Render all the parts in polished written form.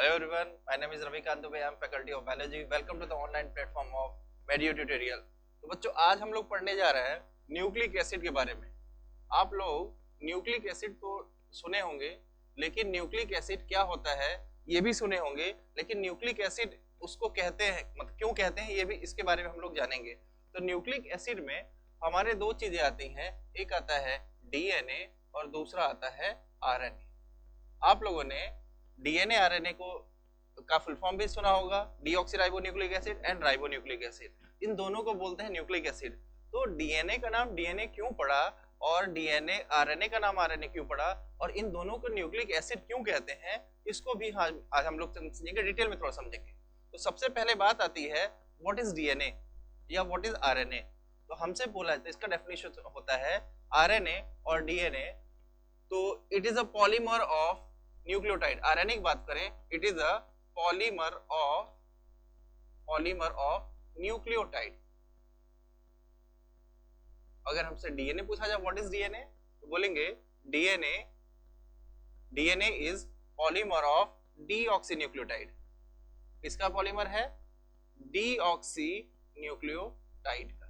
Hello everyone, my name is Ravikant Dubey. I am faculty of biology. Welcome to the online platform of Medio Tutorial. तो बच्चों आज हम लोग पढ़ने जा रहे हैं न्यूक्लिक एसिड के बारे में। आप लोग न्यूक्लिक एसिड तो सुने होंगे, लेकिन न्यूक्लिक एसिड क्या होता है ये भी सुने होंगे, लेकिन न्यूक्लिक एसिड उसको कहते हैं मतलब क्यों कहते हैं ये भी इसके बारे में हम लोग जानेंगे। तो न्यूक्लिक एसिड में हमारे दो चीजें आती हैं, एक आता है डीएनए और दूसरा आता है आरएनए। आप लोगों ने डीएनए आरएनए को का फुल फॉर्म भी सुना होगा, deoxyribonucleic acid and ribonucleic acid. इन दोनों को बोलते हैं न्यूक्लिक एसिड। तो डीएनए का नाम डीएनए क्यों पड़ा और डीएनए आरएनए का नाम आरएनए क्यों पड़ा और इन दोनों को न्यूक्लिक एसिड क्यों कहते हैं, इसको भी आज हम लोग समझेंगे, डिटेल में थोड़ा समझेंगे। तो सबसे पहले बात आती है व्हाट इज डीएनए या व्हाट इज आरएनए। तो हमसे बोला है तो इसका डेफिनेशन होता है आरएनए और डीएनए, तो it is a polymer of nucleotide. RNA की बात करें, it is a polymer of nucleotide. अगर हमसे डीएनए पूछा जाए व्हाट इज डीएनए, तो बोलेंगे DNA is polymer of deoxy nucleotide. किसका पॉलीमर है? डीऑक्सी न्यूक्लियोटाइड का।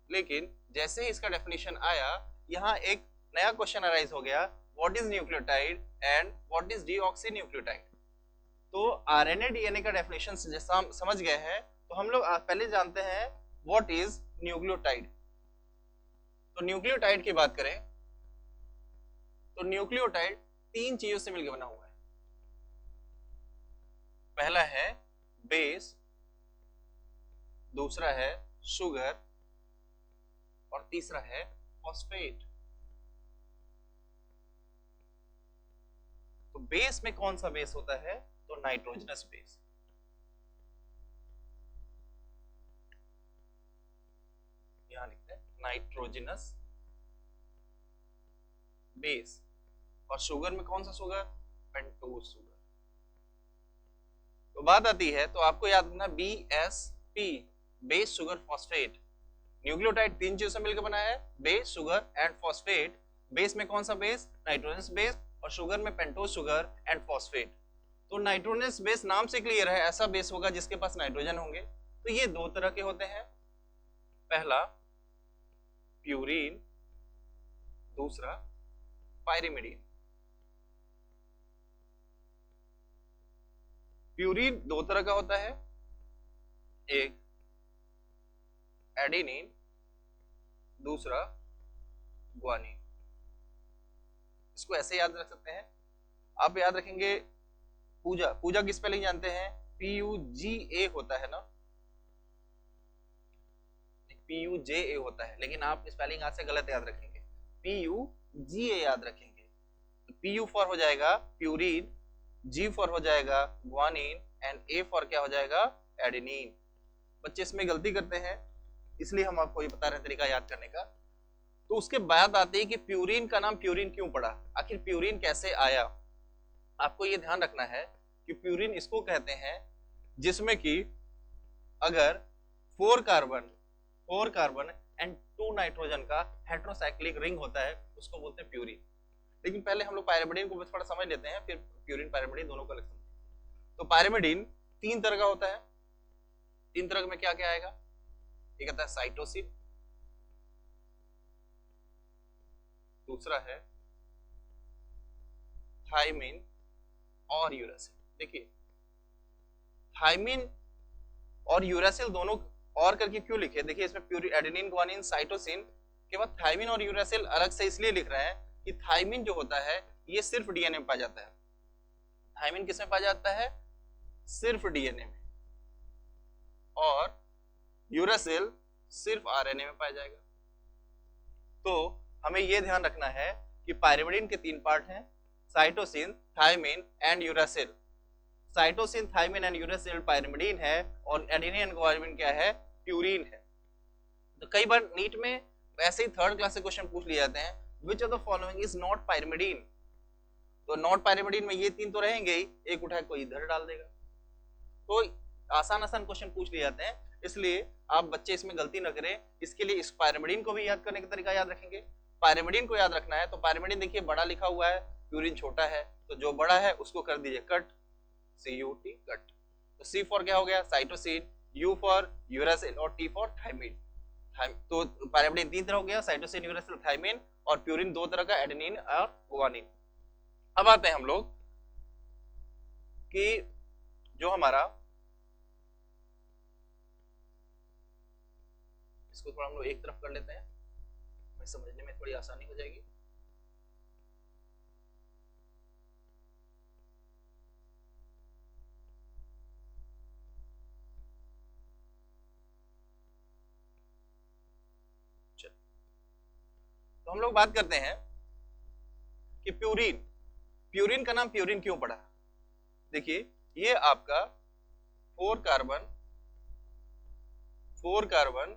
लेकिन जैसे ही इसका डेफिनेशन आया, यहाँ एक नया क्वेश्चन अराइज हो गया, what is nucleotide and what is deoxy nucleotide. तो आरएनए डीएनए का डेफिनेशन जैसा हम समझ गए हैं, तो हम लोग पहले जानते हैं व्हाट इज न्यूक्लियोटाइड। तो न्यूक्लियोटाइड की बात करें तो न्यूक्लियोटाइड तीन चीजों से मिलकर बना हुआ है। पहला है बेस, दूसरा है शुगर और तीसरा है फॉस्फेट। तो बेस में कौन सा बेस होता है? तो नाइट्रोजनस बेस। यहां लिखते हैं नाइट्रोजनस बेस। और शुगर में कौन सा शुगर? Pentose sugar. तो बात आती है, तो आपको याद रखना BSP, base sugar phosphate. Nucleotide तीन चीजों से मिलकर बना है, base sugar and phosphate. Base में कौन सा बेस? नाइट्रोजनस बेस, और शुगर में पेंटोज शुगर एंड फॉस्फेट। तो नाइट्रोजनस बेस नाम से क्लियर है, ऐसा बेस होगा जिसके पास नाइट्रोजन होंगे। तो ये दो तरह के होते हैं, पहला प्यूरीन, दूसरा पायरिमिडीन। प्यूरीन दो तरह का होता है, एक एडेनिन, दूसरा ग्वानिन। इसको ऐसे याद रख सकते हैं। आप याद रखेंगे पूजा, पूजा की स्पेलिंग जानते हैं? PUGA होता है ना, PUJA होता है, लेकिन आप स्पेलिंग आज से गलत याद रखेंगे, PUGA याद रखेंगे। PU फॉर हो जाएगा प्यूरीन, G फॉर हो जाएगा ग्वानिन एंड A फॉर क्या हो जाएगा? एडेनिन। बच्चे इसमें गलती करते हैं, इसलिए हम आपको ये बता रहे हैं तरीका याद करने का। तो उसके बाद आते हैं कि प्यूरीन का नाम प्यूरीन क्यों पड़ा, आखिर प्यूरीन कैसे आया। आपको ये ध्यान रखना है कि प्यूरीन इसको कहते हैं जिसमें कि अगर 4 कार्बन एंड 2 नाइट्रोजन का हेटेरोसाइक्लिक रिंग होता है, उसको बोलते हैं प्यूरीन। लेकिन पहले हम लोग पायरिमिडीन को थोड़ा समझ लेते हैं, फिर प्यूरीन पायरिमिडीन दोनों को अलग समझेंगे। तो पायरिमिडीन तीन तरह का होता है। तीन तरह में क्या क्या आएगा? एक आता है साइटोसिन, दूसरा है थाइमिन और यूरासिल। देखिए थाइमिन और यूरासिल दोनों और करके क्यों लिखे? देखिए इसमें प्यूरिन, एडेनिन, ग्वानिन, साइटोसिन के बाद थाइमिन और यूरासिल अलग से इसलिए लिख रहे हैं कि थाइमिन जो होता है ये सिर्फ डीएनए में पाया जाता है। थाइमिन किसमें पाया जाता है? सिर्फ डीएनए में। और यूरासिल सिर्फ आरएनए में पाया जाएगा। तो हमें यह ध्यान रखना है कि पायरिमिडीन के तीन पार्ट हैं, cytosine, thymine and uracil. Cytosine, thymine and uracil pyrimidine है और एडेनिन एंड ग्वानिन क्या है? प्यूरीन है। तो कई बार नीट में ऐसे ही थर्ड क्लास से क्वेश्चन पूछ लिए जाते हैं, which of the following is not pyrimidine. तो नॉट पायरिमिडीन में ये तीन तो रहेंगे ही, एक उठा कोई इधर डाल देगा। तो आसान क्वेश्चन पूछ लिए जाते हैं, इसलिए आप बच्चे इसमें गलती न करें। इसके लिए इस पायरिमिडीन को भी याद करने का तरीका याद रखेंगे। पायरिमिडीन को याद रखना है तो पायरिमिडीन देखिए बड़ा लिखा हुआ है, प्यूरिन छोटा है तो जो बड़ा है उसको कर दीजिए कट, CUT कट। तो C फॉर क्या हो गया साइटोसिन, U फॉर यूरासिल और T फॉर थायमिन। तो पायरिमिडीन 3 तरह हो गया, साइटोसिन, यूरासिल, थायमिन, और प्यूरिन 2 तरह का, एडेनिन और गुआनिन। अब आते हैं हम लोग कि जो हमारा, इसको थोड़ा हम लोग एक तरफ कर लेते हैं, हमें समझने में थोड़ी आसानी हो जाएगी। तो हम लोग बात करते हैं कि प्यूरिन, प्यूरिन का नाम प्यूरिन क्यों पड़ा। देखिए ये आपका 4 कार्बन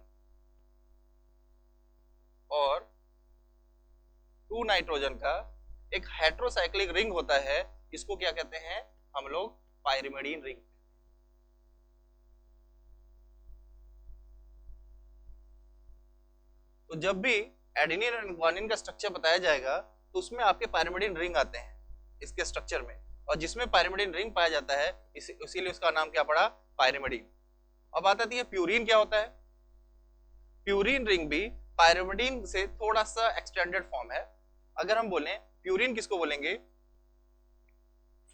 और 2 नाइट्रोजन का एक हेट्रोसाइक्लिक रिंग होता है, इसको क्या कहते हैं हम लोग, पायरिमिडीन रिंग। तो जब भी एडेनिन और गुआनिन का स्ट्रक्चर बताया जाएगा तो उसमें आपके पायरिमिडीन रिंग आते हैं इसके स्ट्रक्चर में, और जिसमें पायरिमिडीन रिंग पाया जाता है इसीलिए उसका नाम क्या पड़ा, पायरिमिडीन। अब आती है प्यूरिन क्या होता है। प्यूरिन रिंग भी पायरिमिडीन से थोड़ा सा एक्सटेंडेड फॉर्म है। अगर हम बोलें प्यूरिन किसको बोलेंगे,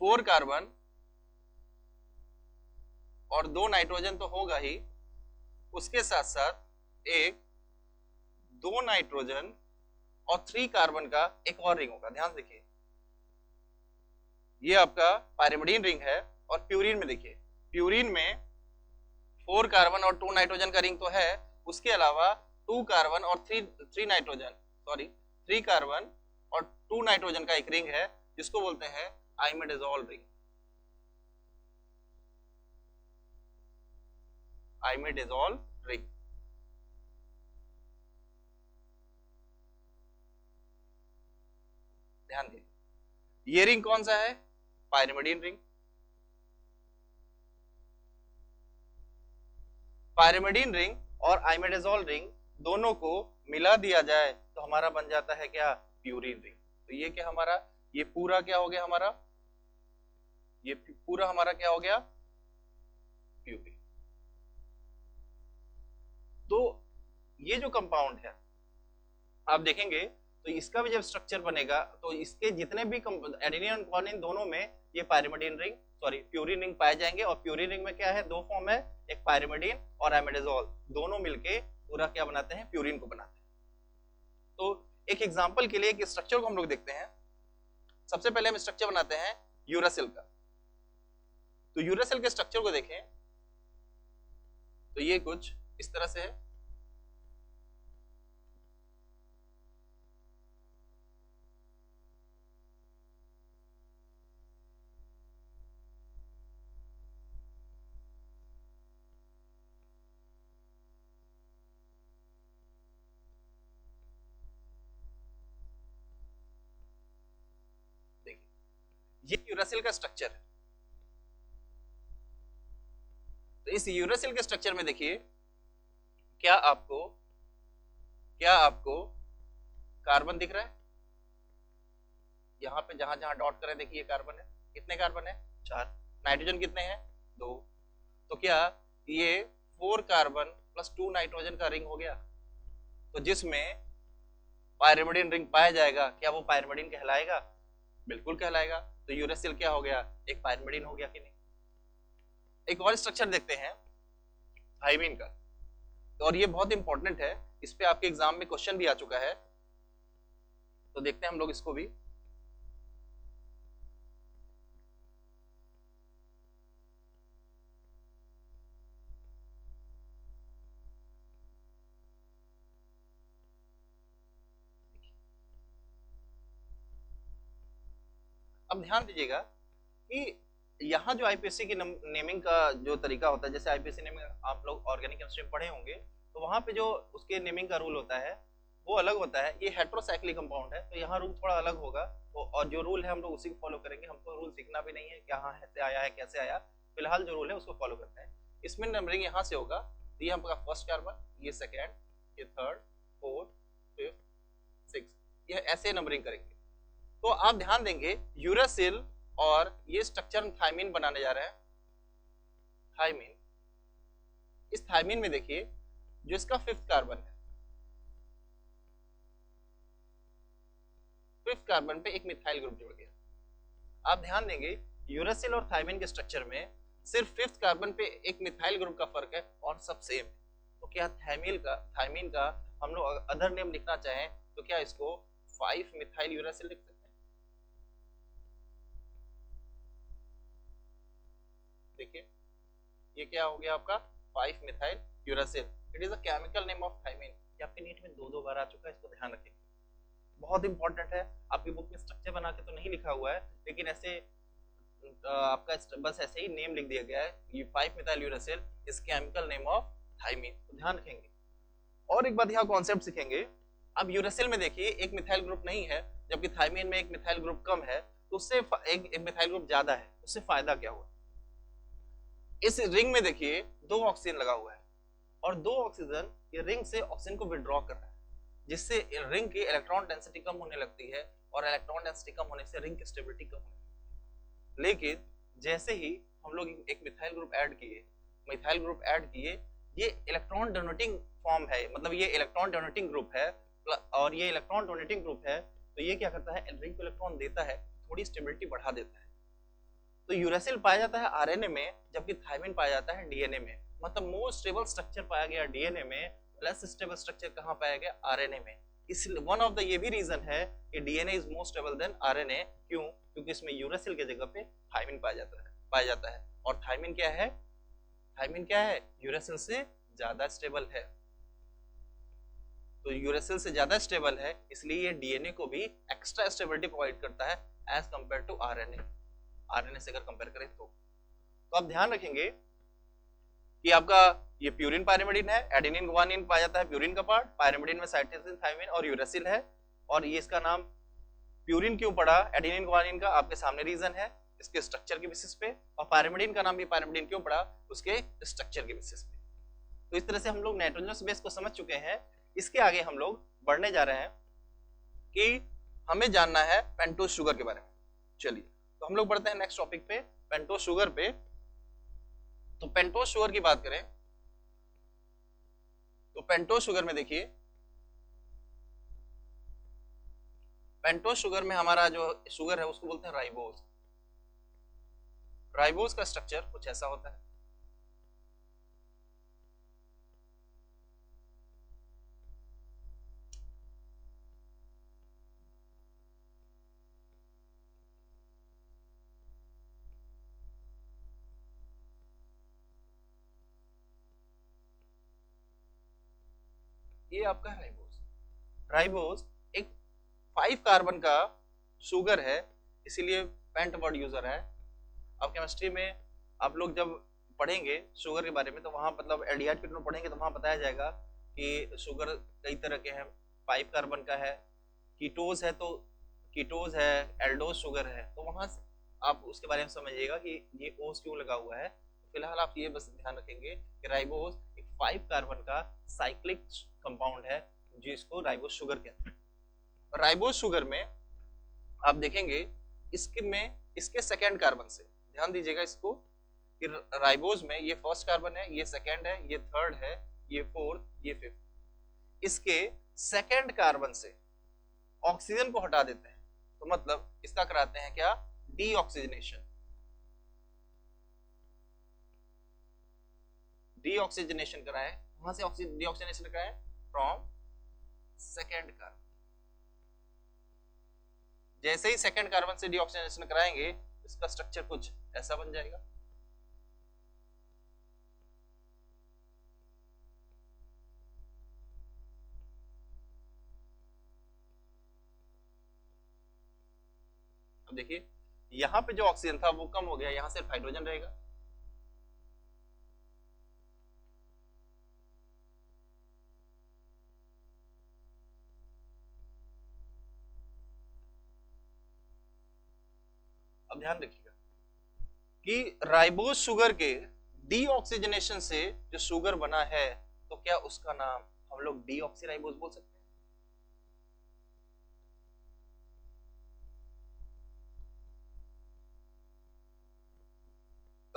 4 कार्बन और 2 नाइट्रोजन तो होगा ही, उसके साथ साथ एक 2 नाइट्रोजन और 3 कार्बन का एक और रिंग होगा। ध्यान देखिए ये आपका पायरिमिडीन रिंग है, और प्यूरिन में देखिए, प्यूरिन में 4 कार्बन और 2 नाइट्रोजन का रिंग तो है, उसके अलावा 2 कार्बन और 3 नाइट्रोजन, सॉरी 3 कार्बन और 2 नाइट्रोजन का एक रिंग है जिसको बोलते हैं आइमेडाजोल रिंग। आइमेडाजोल रिंग। ध्यान दीजिए ये रिंग कौन सा है, पायरिमिडीन रिंग। पायरिमिडीन रिंग और आइमेडाजोल रिंग दोनों को मिला दिया जाए तो हमारा बन जाता है क्या, प्यूरिन रिंग। तो ये क्या हमारा, ये पूरा क्या हो गया हमारा, ये पूरा हमारा क्या हो गया, प्यूरिन। तो ये जो कंपाउंड है आप देखेंगे तो इसका भी जब स्ट्रक्चर बनेगा तो इसके जितने भी एडेनिन और गुआनिन दोनों में ये pyrimidine ring, sorry purine ring पाए जाएंगे। और प्यूरिन रिंग में क्या है, 2 फॉर्म है, एक पायरिमिडीन और आइमेडाजोल, दोनों मिलके पूरा क्या बनाते हैं, प्यूरिन को बनाते हैं। तो एक एग्जांपल के लिए एक स्ट्रक्चर को हम लोग देखते हैं। सबसे पहले हम स्ट्रक्चर बनाते हैं यूरासिल का। तो यूरासिल के स्ट्रक्चर को देखें तो ये कुछ इस तरह से है। ये यूरासिल का स्ट्रक्चर है। तो इस यूरासिल के स्ट्रक्चर में देखिए क्या आपको कार्बन दिख रहा है, यहाँ पे जहां जहां डॉट करें देखिए कार्बन है। कितने कार्बन है, 4। नाइट्रोजन कितने हैं, 2। तो क्या ये 4 कार्बन प्लस 2 नाइट्रोजन का रिंग हो गया। तो जिसमें पायरिमिडीन रिंग पाया जाएगा क्या वो पायरिमिडीन कहलाएगा, बिल्कुल कहलाएगा। तो यूरासिल क्या हो गया, एक पायरिमिडीन हो गया कि नहीं। एक और स्ट्रक्चर देखते हैं थायमिन का, और ये बहुत इंपॉर्टेंट है, इस पे आपके एग्जाम में क्वेश्चन भी आ चुका है। तो देखते हैं हम लोग इसको भी। अब ध्यान दीजिएगा कि यहाँ जो आईपीएससी की नेमिंग का जो तरीका होता है, जैसे आईपीएससी नेमिंग आप लोग ऑर्गेनिक केमिस्ट्री में पढ़े होंगे, तो वहाँ पे जो उसके नेमिंग का रूल होता है वो अलग होता है। ये हेट्रोसाइक्लिक कंपाउंड है तो यहाँ रूल थोड़ा अलग होगा। तो और जो रूल है हम लोग उसी को फॉलो करेंगे, हमको रूल सीखना भी नहीं है कि हाँ ऐसे आया है कैसे आया, फिलहाल जो रूल है उसको फॉलो करते हैं। इसमें नंबरिंग यहाँ से होगा, तो ये आपका फर्स्ट कार्बन, ये सेकेंड, ये थर्ड, फोर्थ, फिफ्थ, सिक्स, ये ऐसे नंबरिंग करेंगे। तो आप ध्यान देंगे यूरासिल और ये स्ट्रक्चर थायमीन बनाने जा रहे हैं। थायमीन, इस थायमीन में देखिए जो इसका 5th कार्बन है, 5th कार्बन पे एक मिथाइल ग्रुप जुड़ गया। आप ध्यान देंगे यूरासिल और थायमीन के स्ट्रक्चर में सिर्फ 5th कार्बन पे एक मिथाइल ग्रुप का फर्क है और सब सेम है। तो क्या थायमीन का हम लोग अदर नेम लिखना चाहें तो क्या इसको 5 मिथाइल यूरासिल लिख सकते हैं। देखिए ये क्या हो गया आपका 5 methyl uracil. It is a chemical name of thymine. ये आपके नीट में दो बार आ चुका है, इसको ध्यान रखें, बहुत इंपॉर्टेंट है। आपकी बुक में स्ट्रक्चर बना के तो नहीं लिखा हुआ है, लेकिन ऐसे आपका बस ऐसे ही नेम लिख दिया गया है, ये 5 methyl uracil is chemical name of thymine, तो ध्यान रखेंगे। और एक बात यहाँ कॉन्सेप्ट सीखेंगे। अब यूरासिल में देखिए एक मिथाइल ग्रुप नहीं है, जबकि थायमीन में एक मिथाइल ग्रुप कम है, तो उससे एक मिथाइल ग्रुप ज्यादा है, उससे फायदा क्या हुआ। इस रिंग में देखिए 2 ऑक्सीजन लगा हुआ है और 2 ऑक्सीजन ये रिंग से ऑक्सीजन को विड्रॉ कर रहा है, जिससे रिंग की इलेक्ट्रॉन डेंसिटी कम होने लगती है और इलेक्ट्रॉन डेंसिटी कम होने से रिंग की स्टेबिलिटी कम होने लगती है। लेकिन जैसे ही हम लोग एक मिथाइल ग्रुप ऐड किए, ये इलेक्ट्रॉन डोनेटिंग फॉर्म है, मतलब ये इलेक्ट्रॉन डोनेटिंग ग्रुप है, और ये इलेक्ट्रॉन डोनेटिंग ग्रुप है, तो ये क्या करता है, रिंग को इलेक्ट्रॉन देता है, थोड़ी स्टेबिलिटी बढ़ा देता है। तो यूरासिल पाया जाता है आरएनए में, जबकि थायमीन पाया जाता है डीएनए में। मतलब मोर स्टेबल स्ट्रक्चर पाया गया डीएनए में, लेस स्टेबल स्ट्रक्चर कहां पाया गया, आरएनए में। इसलिए वन ऑफ द ये भी रीजन है कि DNA is more stable then RNA. क्यों? क्योंकि इसमें यूरासिल के जगह पे थायमीन पाया जाता है। और थायमीन क्या है, यूरासिल से ज्यादा स्टेबल है। तो यूरासिल से ज्यादा स्टेबल है, इसलिए ये डीएनए को भी एक्स्ट्रा स्टेबिलिटी प्रोवाइड करता है एज कंपेयर टू आरएनए से अगर कंपेयर करें तो आप ध्यान रखेंगे कि आपका ये प्यूरिन पायरिमिडिन है, एडेनिन गुआनिन पाया जाता है प्यूरिन का पार्ट, पायरिमिडिन में साइटोसिन थायमीन और यूरासिल है। और ये इसका नाम प्यूरिन क्यों पड़ा एडेनिन गुआनिन का, आपके सामने रीजन है, इसके स्ट्रक्चर के बेसिस पे। और पायरिमिडिन का नाम भी पायरिमिडिन क्यों पड़ा, उसके स्ट्रक्चर के बेसिस पे। तो इस तरह से हम लोग नाइट्रोजनस बेस को समझ चुके हैं। इसके आगे हम लोग बढ़ने जा रहे हैं कि हमें जानना है पेंटोज शुगर के बारे में। चलिए तो हम लोग बढ़ते हैं नेक्स्ट टॉपिक पे, पेंटोज शुगर पे। तो पेंटोज शुगर की बात करें तो पेंटोज शुगर में देखिए, पेंटोज शुगर में हमारा जो शुगर है उसको बोलते हैं राइबोज। राइबोज का स्ट्रक्चर कुछ ऐसा होता है। ये आपका राइबोज एक 5 कार्बन का शुगर है, इसीलिए पेंट वर्ड यूजर है। अब केमिस्ट्री में आप लोग जब पढ़ेंगे शुगर के बारे में, तो वहां मतलब एल्डिहाइड के में पढ़ेंगे तो वहां बताया जाएगा कि शुगर कई तरह के हैं, 5 कार्बन का है, कीटोज है, तो कीटोज है, एल्डोज शुगर है, तो वहां आप उसके बारे में समझिएगा कि ये ओस क्यों लगा हुआ है। फिलहाल आप ये बस ध्यान रखेंगे कि राइबोज एक 5 कार्बन का साइक्लिक कंपाउंड है, जिसको राइबोज शुगर कहते हैं। राइबोज शुगर में आप देखेंगे इसके सेकेंड कार्बन से, ध्यान दीजिएगा इसको, कि राइबोज में ये फर्स्ट कार्बन है, ये सेकेंड है, ये थर्ड है, ये फोर्थ, ये फिफ्थ। इसके सेकेंड कार्बन से ऑक्सीजन को हटा देते हैं, तो मतलब इसका कराते हैं क्या, डीऑक्सीजनेशन। डीऑक्सीजनेशन कराएं, वहां से डीऑक्सीजनेशन कराएं फ्रॉम सेकेंड कार्बन। जैसे ही सेकेंड कार्बन से डीऑक्सीजनेशन कराएंगे, इसका स्ट्रक्चर कुछ ऐसा बन जाएगा। अब देखिए यहां पे जो ऑक्सीजन था वो कम हो गया, यहां सिर्फ हाइड्रोजन रहेगा। अब ध्यान रखिएगा कि राइबोज शुगर के डीऑक्सीजनेशन से जो शुगर बना है, तो क्या उसका नाम हम लोग डीऑक्सीराइबोज बोल सकते हैं।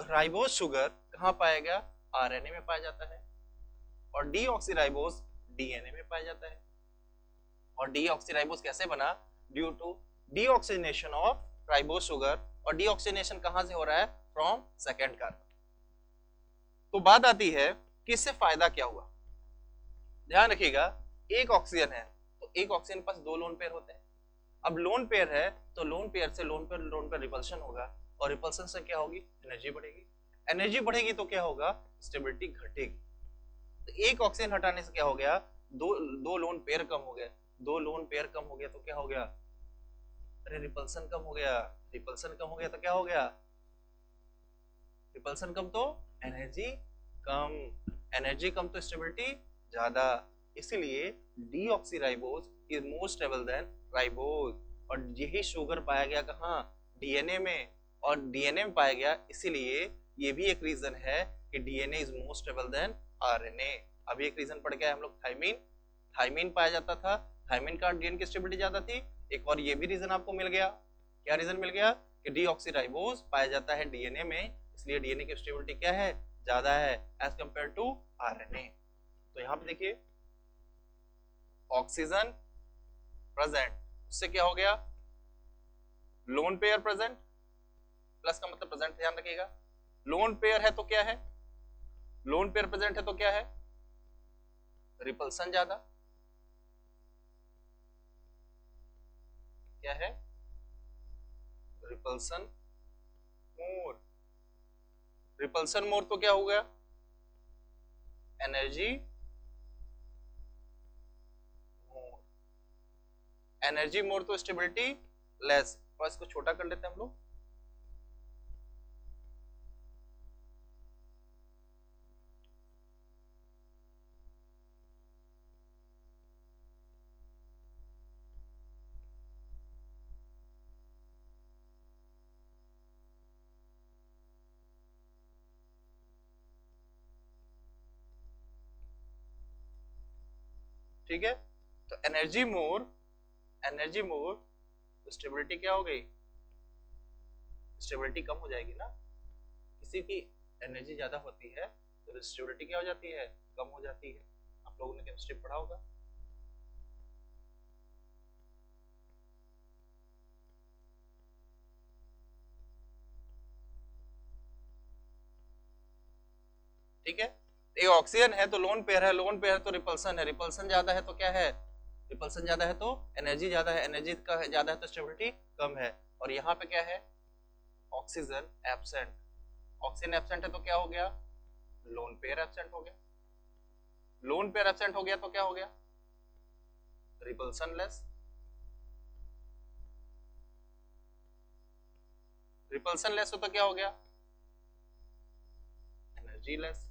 राइबोज शुगर कहाँ पाया गया? आरएनए में पाया जाता है। और डीऑक्सीराइबोज डीएनए में पाया जाता है। और डीऑक्सीराइबोज कैसे बना? Due to deoxynation of ribose sugar. और डीऑक्सीनेशन कहां से हो रहा है? From second carbon. तो बात आती है कि इससे फायदा क्या हुआ। ध्यान रखिएगा, एक ऑक्सीजन है तो एक ऑक्सीजन के पास दो लोन पेयर होते हैं। अब लोन पेयर है तो लोन पेयर से लोन पेयर रिपल्शन होगा, और रिपल्शन से क्या होगी? एनर्जी बढ़ेगी। एनर्जी बढ़ेगी तो क्या होगा? स्टेबिलिटी घटेगी। तो एक ऑक्सीजन हटाने से क्या हो गया? दो लोन पेयर कम हो गए। दो लोन पेयर कम हो गया तो क्या हो गया? अरे रिपल्सन कम हो गया। रिपल्सन कम हो गया तो क्या हो गया? रिपल्सन कम तो एनर्जी कम। एनर्जी कम तो स्टेबिलिटी ज्यादा। इसीलिए deoxyribose is more stable then ribose. और यही शुगर पाया गया कहाँ? डीएनए में। और डीएनए में पाया गया, इसीलिए ये भी एक रीजन है कि DNA is more stable then RNA. अभी एक रीजन पढ़ के हम लोग थायमीन। थायमीन पाया जाता था, थायमीन का डीएनए की स्टेबिलिटी ज्यादा थी। एक और ये भी रीजन आपको मिल गया। क्या रीजन मिल गया? कि डीऑक्सीराइबोज पाया जाता है डीएनए में, इसलिए डीएनए की स्टेबिलिटी क्या है? ज्यादा है एज कंपेयर टू आरएनए। तो यहाँ पे देखिए, ऑक्सीजन प्रेजेंट, उससे क्या हो गया? Lone pair present. प्लस का मतलब प्रेजेंट, ध्यान रखिएगा। लोन पेयर है तो क्या है? लोन पेयर प्रेजेंट है तो क्या है? रिपल्सन ज्यादा। क्या है? रिपल्सन मोर। रिपल्सन मोर तो क्या हो गया? एनर्जी मोर। एनर्जी मोर तो स्टेबिलिटी लेस। और इसको छोटा कर लेते हैं हम लोग। ठीक है, तो एनर्जी मोर, एनर्जी मोर, स्टेबिलिटी क्या हो गई? स्टेबिलिटी कम हो जाएगी ना। किसी की एनर्जी ज्यादा होती है तो स्टेबिलिटी क्या हो जाती है? कम हो जाती है। आप लोगों ने केमिस्ट्री पढ़ा होगा। ठीक है, ये ऑक्सीजन है तो लोन पेयर है, लोन पेयर है तो रिपल्सन है, रिपल्सन ज्यादा है तो क्या है? रिपल्सन ज्यादा है तो एनर्जी ज्यादा है, एनर्जी का ज्यादा है तो स्टेबिलिटी कम है। और यहाँ पे क्या है? Oxygen absent. ऑक्सीजन एब्सेंट है तो क्या हो गया? लोन पेयर एब्सेंट हो गया। लोन पेयर एब्सेंट हो गया तो क्या हो गया? Repulsion less. रिपल्सन लेस हो तो क्या हो गया? Energy less.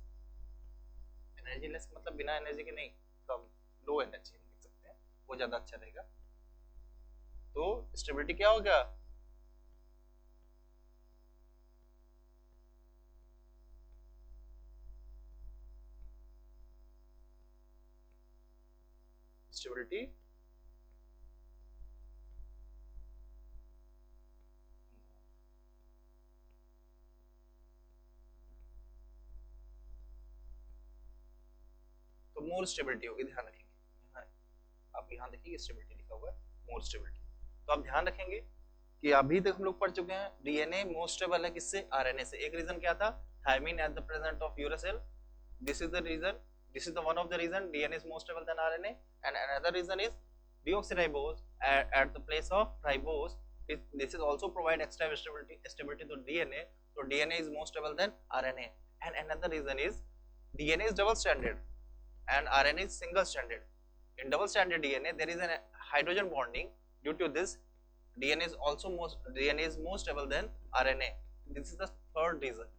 एनर्जी लेस मतलब बिना एनर्जी के नहीं, कम, लो एनर्जी लिख सकते हैं, वो ज्यादा अच्छा रहेगा। तो स्टेबिलिटी क्या होगा? स्टेबिलिटी तो मोर स्टेबिलिटी होगी, ध्यान रखेंगे। आप यहाँ देखिए स्टेबिलिटी लिखा हुआ है, मोर स्टेबिलिटी। तो आप ध्यान रखेंगे कि अभी तक हम लोग पढ़ चुके हैं डीएनए मोर स्टेबल है किससे? आरएनए से। एक रीजन क्या था? Thymine at the present of uracil. This is the reason, this is the one of the reason DNA is more stable than RNA. And another reason is deoxyribose at the place of ribose. This is also provide extra stability to DNA. So DNA is more stable than RNA. And another reason is DNA is double stranded and RNA is single stranded. In double stranded DNA there is a hydrogen bonding. Due to this DNA is more stable than RNA. This is the third reason.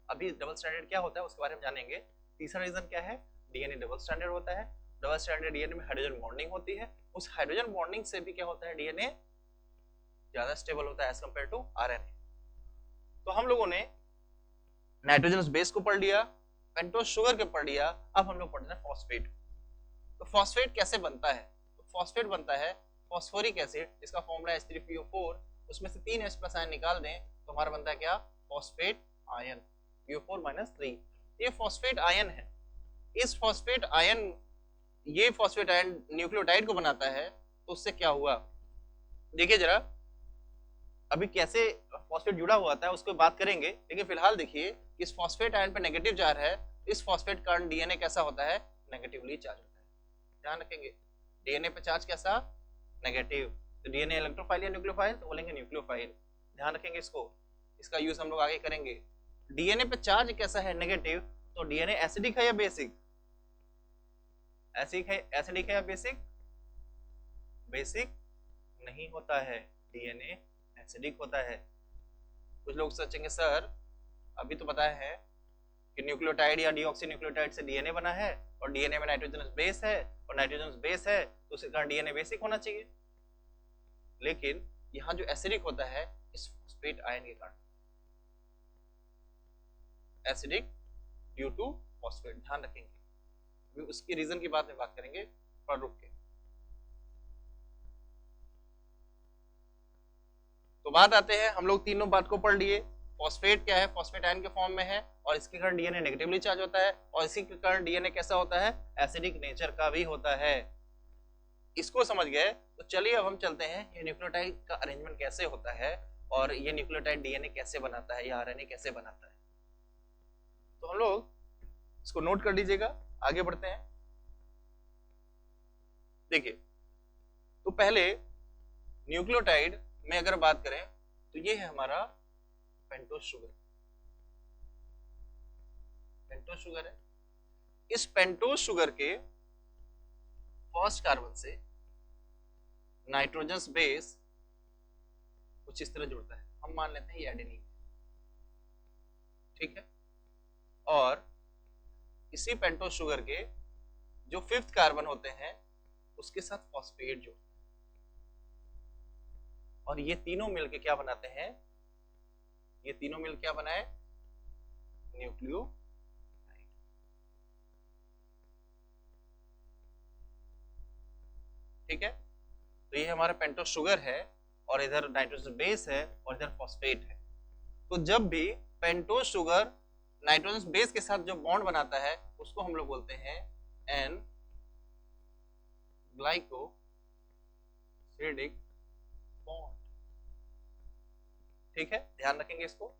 अभी double standard क्या होता है उसके बारे में जानेंगे। तीसरा reason क्या है? डीएनए डबल स्टैंडर्ड होता है। डबल स्टैंडर्ड डीएनए में हाइड्रोजन बॉन्डिंग होती है। उस हाइड्रोजन बॉन्डिंग से भी क्या होता है? डीएनए ज्यादा स्टेबल होता है एज कंपेयर टू आरएनए। तो हम लोगों ने नाइट्रोजनस बेस को पढ़ लिया, पेंटोज शुगर के पढ़ लिया। अब हम लोग पढ़ रहे हैं फॉस्फेट। तो फॉस्फेट कैसे बनता है? तो फॉस्फेट बनता है फॉस्फोरिक एसिड, जिसका फॉर्मूला H3PO4, उसमें से 3 H+ आयन निकाल दें तो हमारा बनता है क्या? फॉस्फेट आयन, PO4-3, ये फॉस्फेट आयन है। इस फॉस्फेट आयन, ये फॉस्फेट आयन न्यूक्लियोटाइड को बनाता है, तो उससे क्या हुआ देखिए जरा। अभी कैसे फॉस्फेट जुड़ा हुआ था उसको बात करेंगे, लेकिन फिलहाल देखिए इस फॉस्फेट आयन पे नेगेटिव चार्ज है, इस फॉस्फेट कारण डीएनए कैसा होता है, नेगेटिवली चार्ज होता है। ध्यान रखेंगे, डीएनए पे चार्ज कैसा, नेगेटिव। तो डीएनए इलेक्ट्रोफाइल या न्यूक्लियोफाइल, तो बोलेंगे न्यूक्लियोफाइल। ध्यान रखेंगे इसको, इसका यूज हम लोग आगे करेंगे। डीएनए पे चार्ज कैसा है, नेगेटिव, तो डीएनए एसिडिक है या बेसिक, एसिडिक है या बेसिक, बेसिक नहीं होता है, डीएनए एसिडिक होता है। कुछ लोग सोचेंगे सर अभी तो बताया है कि न्यूक्लियोटाइड या डीऑक्सी न्यूक्लियोटाइड से डीएनए बना है, और डीएनए में नाइट्रोजनस बेस है, और नाइट्रोजनस बेस है तो उसके कारण डीएनए बेसिक होना चाहिए। लेकिन यहाँ जो एसिडिक होता है इस फॉस्फेट आयन के कारण, एसिडिक ड्यू टू फॉस्फेट। ध्यान रखेंगे, अभी उसकी रीजन की बात में बात करेंगे, पर रुक के। तो बात आते हैं, हम लोग तीनों बात को पढ़ लिए। फॉस्फेट क्या है, फॉस्फेट आयन के फॉर्म में है, और इसके कारण डीएनए नेगेटिवली चार्ज होता है, और इसी के कारण डीएनए कैसा होता है, एसिडिक नेचर का भी होता है। इसको समझ गए, तो चलिए अब हम चलते हैं ये न्यूक्लियोटाइड का अरेंजमेंट कैसे होता है, और ये न्यूक्लियोटाइड डीएनए कैसे बनाता है या आरएनए कैसे बनाता है। तो हम लोग इसको नोट कर लीजिएगा, आगे बढ़ते हैं। देखिए, तो पहले न्यूक्लियोटाइड में अगर बात करें तो ये है हमारा पेंटोज शुगर। पेंटोज शुगर है, इस पेंटोज शुगर के फर्स्ट कार्बन से नाइट्रोजन बेस कुछ इस तरह जुड़ता है, हम मान लेते हैं ये एडेनिन, ठीक है। और इसी पेंटोज शुगर के जो फिफ्थ कार्बन होते हैं उसके साथ फॉस्फेट जुड़ते हैं, और ये तीनों मिलके क्या बनाते हैं, ये तीनों मिल क्या बनाए, न्यूक्लियोटाइड। ठीक है, तो ये हमारा पेंटोज शुगर है, और इधर नाइट्रोजन बेस है, और इधर फॉस्फेट है। तो जब भी पेंटोज शुगर नाइट्रोजन बेस के साथ जो बॉन्ड बनाता है उसको हम लोग बोलते हैं एन ग्लाइकोसिडिक बॉन्ड। ठीक है, ध्यान रखेंगे इसको।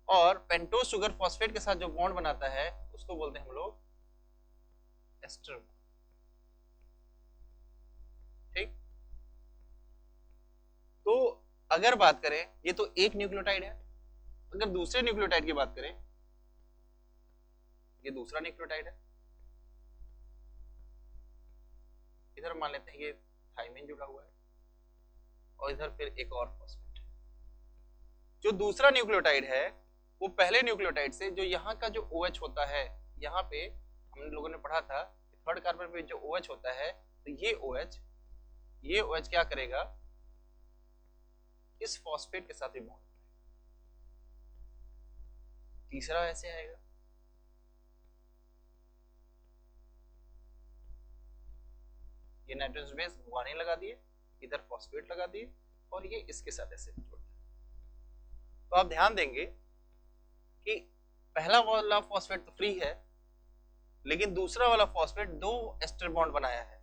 और पेंटोज शुगर फॉस्फेट के साथ जो बॉन्ड बनाता है उसको बोलते हैं हम लोग एस्टर। ठीक, तो अगर बात करें, ये तो एक न्यूक्लियोटाइड है, अगर दूसरे न्यूक्लियोटाइड की बात करें, ये दूसरा न्यूक्लियोटाइड है, इधर मान लेते हैं ये थाइमिन जुड़ा हुआ है, और इधर फिर एक और फॉस्फेट। जो दूसरा न्यूक्लियोटाइड है वो पहले न्यूक्लियोटाइड से, जो यहाँ का जो OH होता है, यहाँ पे हम लोगों ने पढ़ा था थर्ड कार्बन पे जो OH होता है, तो ये OH क्या करेगा, इस फॉस्फेट के साथ भी बॉन्ड। तीसरा ऐसे आएगा, ये नाइट्रोजन बेस गुआनिन लगा दिए, इधर फॉस्फेट लगा दिए, और ये इसके साथ ऐसे जोड़ते हैं। तो आप ध्यान देंगे कि पहला वाला फॉस्फेट तो फ्री है, लेकिन दूसरा वाला फॉस्फेट दो एस्टर बॉन्ड बनाया है।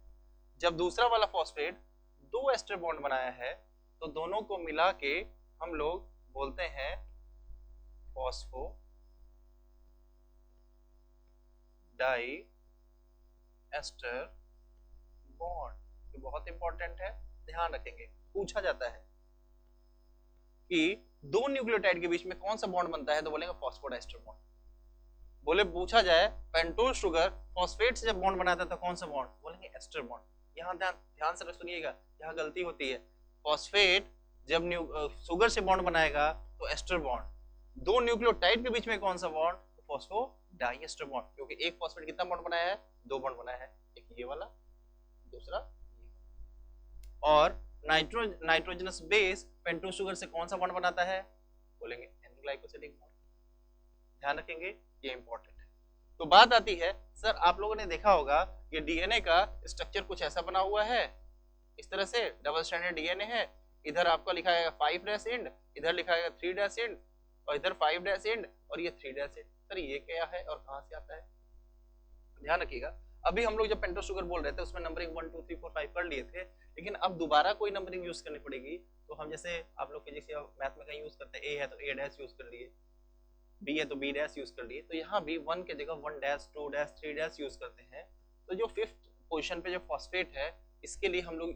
जब दूसरा वाला फॉस्फेट दो एस्टर बॉन्ड बनाया है, तो दोनों को मिला के हम लोग बोलते हैं फॉस्फो डाई एस्टर बॉन्ड। ये बहुत इंपॉर्टेंट है, ध्यान रखेंगे। पूछा जाता है कि दो न्यूक्लियोटाइड के बीच में कौन सा बॉन्ड बनता है, तो बोलेंगे फॉस्फोडाइस्टर बॉन्ड। बोले पूछा जाए पेंटोज शुगर फॉस्फेट से जब बॉन्ड बनाता है तो कौन सा बॉन्ड, बोलेंगे एस्टर बॉन्ड। यहाँ ध्यान से सुनिएगा, यहाँ गलती होती है। फॉस्फेट जब शुगर से बॉन्ड बनाएगा तो एस्टर बॉन्ड, दो न्यूक्लियोटाइड के बीच में कौन सा बॉन्ड, तो फॉस्फो डाइएस्टर बॉन्ड, क्योंकि एक फॉस्फेट कितना बॉन्ड बनाया है, दो बॉन्ड बनाया है, एक ये वाला, दूसरा। और नाइट्रोजनस बेस पेंटोज शुगर से कौन सा बॉन्ड बनाता है, बोलेंगे एन ग्लाइकोसिडिक बॉन्ड। ध्यान रखेंगे, ये इंपॉर्टेंट है। तो बात आती है, सर आप लोगों ने देखा होगा ये डीएनए का स्ट्रक्चर कुछ ऐसा बना हुआ है, इस तरह से डबल स्ट्रैंडेड डीएनए है, इधर आपका लिखा है 5' एंड, इधर लिखा है 3' एंड, और इधर 5 डैश एंड और ये 3 डैश एंड। सर ये क्या है और कहां से आता है, ध्यान रखिएगा। अभी हम लोग जब पेंटोस शुगर बोल रहे थे उसमें नंबरिंग 1 2 3 4 5 कर लिए थे, लेकिन अब दोबारा कोई नंबरिंग यूज करनी पड़ेगी। तो हम जैसे आप लोग फिजिक्स या मैथ में कहीं यूज करते हैं, ए है तो ए डैश यूज कर लिए, बी है तो बी डैश यूज कर लिए, तो यहाँ भी 1 के जगह 1 डैश 2 डैश 3 डैश यूज करते हैं। तो जो 5th पोजीशन पे जो फॉस्फेट है इसके लिए हम लोग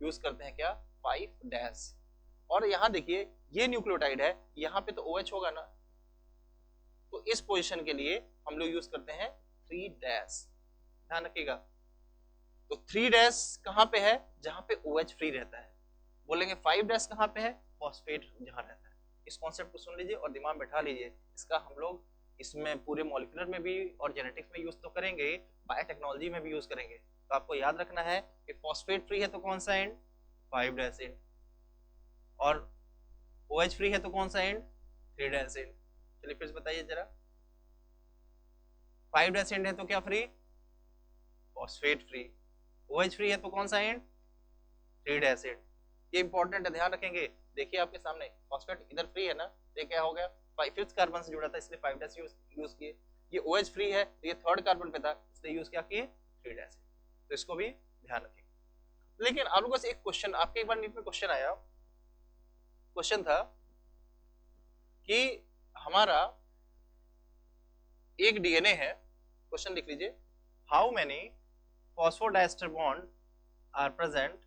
यूज करते हैं क्या, 5 डैश। और यहाँ देखिए ये न्यूक्लियोटाइड है, यहाँ पे तो OH होगा ना, तो इस पोजीशन के लिए हम लोग यूज करते हैं 3 डैश, ध्यान रखिएगा। तो 3 डैश कहाँ पे है, जहाँ पे OH फ्री रहता है। बोलेंगे 5 डैश कहाँ पे है, फॉस्फेट जहाँ रहता है। इस कॉन्सेप्ट को सुन लीजिए और दिमाग में बैठा लीजिए। इसका हम लोग इसमें पूरे मॉलिक्यूलर में भी और जेनेटिक्स में यूज तो करेंगे, बायोटेक्नोलॉजी में भी यूज करेंगे। तो आपको याद रखना है कि फॉस्फेट फ्री है तो कौन सा एंड, 5 डैश एंड, और OH फ्री है तो कौन सा एंड, 3 डैश एंड। चलिए फिर बताइए जरा, 5 डैश एंड है तो क्या free, phosphate free. OH free है तो कौन सा एंड, 3 डैश एंड। ये इंपॉर्टेंट है, ध्यान रखेंगे। देखिए आपके सामने फॉस्फेट इधर फ्री है ना, तो ये क्या हो गया, 5th कार्बन से जुड़ा था इसलिए 5 डैश यूज किए। ये OH फ्री है तो ये 3rd कार्बन पे था इसलिए यूज क्या किए, 3 डैश। तो इसको भी ध्यान रखेंगे। लेकिन आप लोगों से एक क्वेश्चन, आपके एक बार नीट में क्वेश्चन आया, क्वेश्चन था कि हमारा एक DNA है, क्वेश्चन लिख लीजिए, how many phosphodiester bond are present,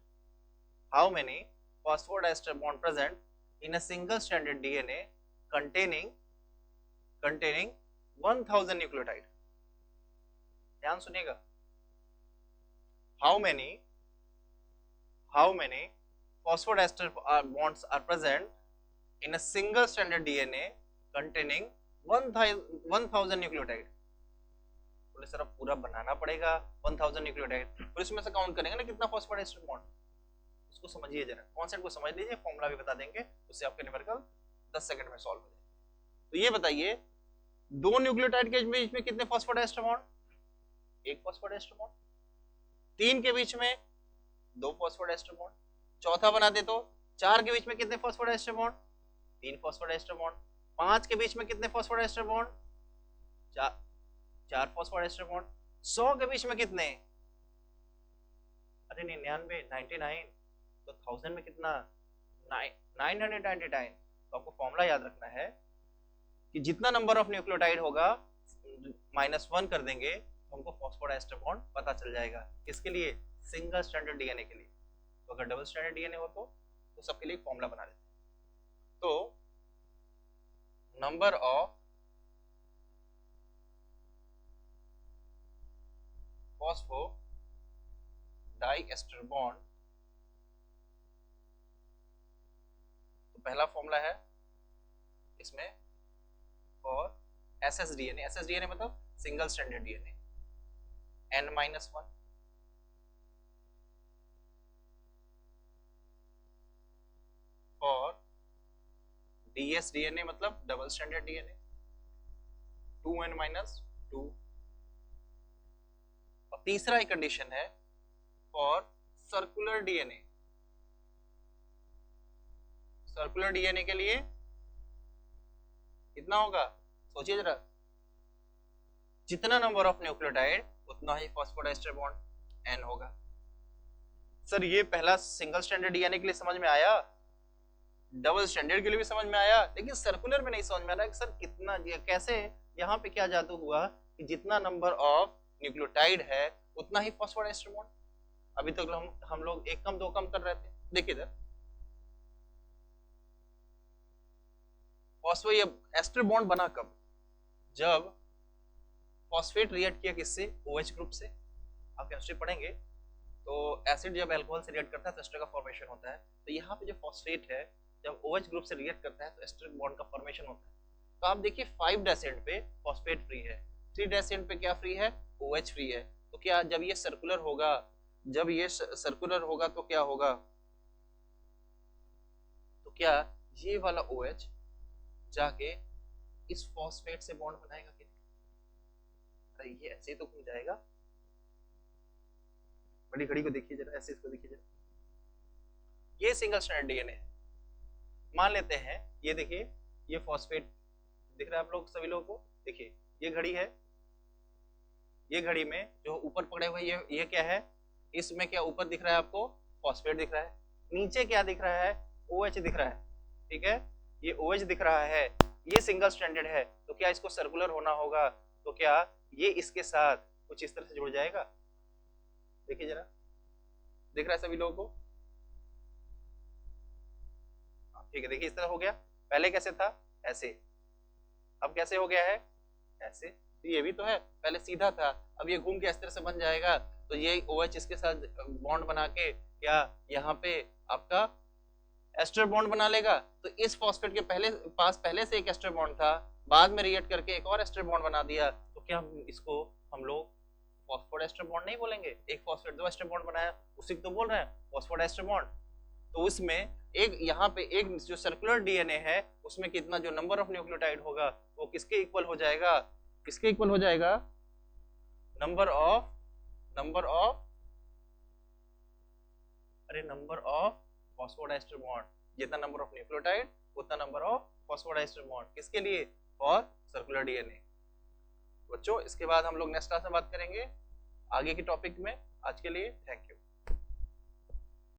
how many phosphodiester bond present in a single stranded DNA containing 1000 nucleotide। ध्यान सुनिएगा, how many phosphodiester bonds are present in a single stranded DNA containing 1000 nucleotide। बोले sir अब पूरा बनाना पड़ेगा 1000 nucleotide, और इसमें से count करेंगे ना कितना फॉस्फोडाइस्टर बॉन्ड। उसको समझिए जरा, कॉन्सेप्ट को समझ लीजिए, फॉर्मूला भी बता देंगे, उससे आपके न्यूमेरिकल 10 सेकंड में सॉल्व हो जाएगा। तो ये बताइए 2 न्यूक्लियोटाइड के बीच में कितने फॉस्फोडाइस्टर बॉन्ड, 1 फॉस्फोडाइस्टर बॉन्ड। 3 के बीच में 2 फॉस्फोडाइस्टर बॉन्ड। चौथा बना दे तो 4 के बीच में कितने फॉस्फोडाइस्टर बॉन्ड, 3 फॉस्फोडाइस्टर बॉन्ड। 5 के बीच में कितने फॉस्फोडाइस्टर बॉन्ड, 4 फॉस्फोडाइस्टर बॉन्ड। 100 के बीच में कितने, अरे 99, 99, तो 1000 में कितना, 999। तो आपको फॉर्मूला याद रखना है कि जितना नंबर ऑफ न्यूक्लियोटाइड होगा -1 कर देंगे तो हमको फॉस्फोडाइस्टर बॉन्ड पता चल जाएगा। किसके लिए, सिंगल स्ट्रैंडेड डीएनए के लिए। तो अगर डबल स्ट्रैंडेड डीएनए हो तो सबके लिए फॉर्मूला बना लेते हैं। तो नंबर ऑफ फॉस्फोडाइएस्टर बॉन्ड, तो पहला फॉर्मूला है इसमें फॉर SSDNA, SSDNA मतलब single stranded DNA, N-1 for DSDNA मतलब डबल स्ट्रैंडेड डीएनए, 2N-2। और तीसरा एक कंडीशन है for circular DNA. Circular DNA के लिए कितना होगा, सोचिए जरा, जितना नंबर ऑफ न्यूक्लियोटाइड उतना ही फॉस्फोडाइस्टर बॉन्ड N होगा। सर ये पहला सिंगल स्ट्रैंडेड डीएनए के लिए समझ में आया, डबल स्ट्रैंडेड के लिए भी समझ में आया, लेकिन सर्कुलर में नहीं समझ में आ रहा कि सर कितना, कैसे, यहाँ पे क्या जादू हुआ कि जितना नंबर ऑफ न्यूक्लियोटाइड है उतना ही फॉस्फोडाइस्टर बॉन्ड। अभी तक तो हम लोग 1 कम 2 कम कर रहे थे। देखिए इधर फॉस्फो ये एस्टर बॉन्ड बना कब, जब फॉस्फेट रिएक्ट किया किससे, OH ग्रुप से। आप केमिस्ट्री पढ़ेंगे तो एसिड जब अल्कोहल से रिएक्ट करता है तो एस्टर का फॉर्मेशन होता है। तो यहाँ पे जो फॉस्फेट है जब OH ग्रुप से रिएक्ट करता है तो एस्टर बॉन्ड का फॉर्मेशन होता है। तो आप देखिए 5 डेसेंट पे फॉस्फेट फ्री है, 3 डेसेंट पे क्या फ्री है, OH फ्री है। तो क्या जब ये सर्कुलर होगा, जब ये सर्कुलर होगा तो क्या होगा, तो क्या ये वाला OH जाके इस फॉस्फेट से बॉन्ड बनाएगा कि नहीं, अरे ये ऐसे ही तो घूम जाएगा। बड़ी घड़ी को देखिए जरा, ऐसे इसको देखिए जरा, ये सिंगल स्ट्रैंडेड डीएनए मान लेते हैं। ये देखिए ये फॉस्फेट दिख रहा है आप लोग सभी लोगों को? देखिए ये घड़ी है, ये घड़ी में जो ऊपर पकड़े हुए ये क्या है, इसमें क्या ऊपर दिख रहा है आपको? फॉस्फेट दिख रहा है। नीचे क्या दिख रहा है? OH दिख रहा है, ठीक है, ये OH दिख रहा है, ये सिंगल स्ट्रैंडेड है, तो क्या इसको सर्कुलर होना होगा, तो क्या ये इसके साथ कुछ इस तरह से जुड़ जाएगा? देखिए जरा, दिख रहा है सभी लोगों को? ठीक है, देखिए इस तरह हो गया। पहले कैसे था? ऐसे। अब कैसे हो गया है? ऐसे। तो ये भी तो है, पहले सीधा था, अब ये घूम के इस तरह से बन जाएगा, तो ये OH इसके साथ बॉन्ड बना के क्या यहाँ पे आपका एस्टर बॉन्ड बना लेगा। तो इस फॉस्फेट के पहले से एक एस्टर बॉन्ड था, बाद में रिएक्ट करके एक और एस्टर बॉन्ड बना दिया, तो क्या इसको हम लोग फॉस्फोडेस्टर बॉन्ड नहीं बोलेंगे? एक फॉस्फेट दो एस्टर बॉन्ड बनाया, उसी को तो बोल रहे हैं फॉस्फोडेस्टर बॉन्ड। तो उसमें एक यहाँ पे एक जो सर्कुलर डीएनए है उसमें कितना जो नंबर ऑफ न्यूक्लियोटाइड होगा वो किसके इक्वल हो जाएगा? किसके इक्वल हो जाएगा? Number of number of phosphodiester bond. जितना नंबर ऑफ न्यूक्लियोटाइड उतना नंबर ऑफ फॉस्फोडाइस्टर बॉन्ड। किसके लिए? For circular DNA. बच्चों इसके बाद हम लोग नेक्स्ट क्लास में बात करेंगे आगे के टॉपिक में। आज के लिए थैंक यू।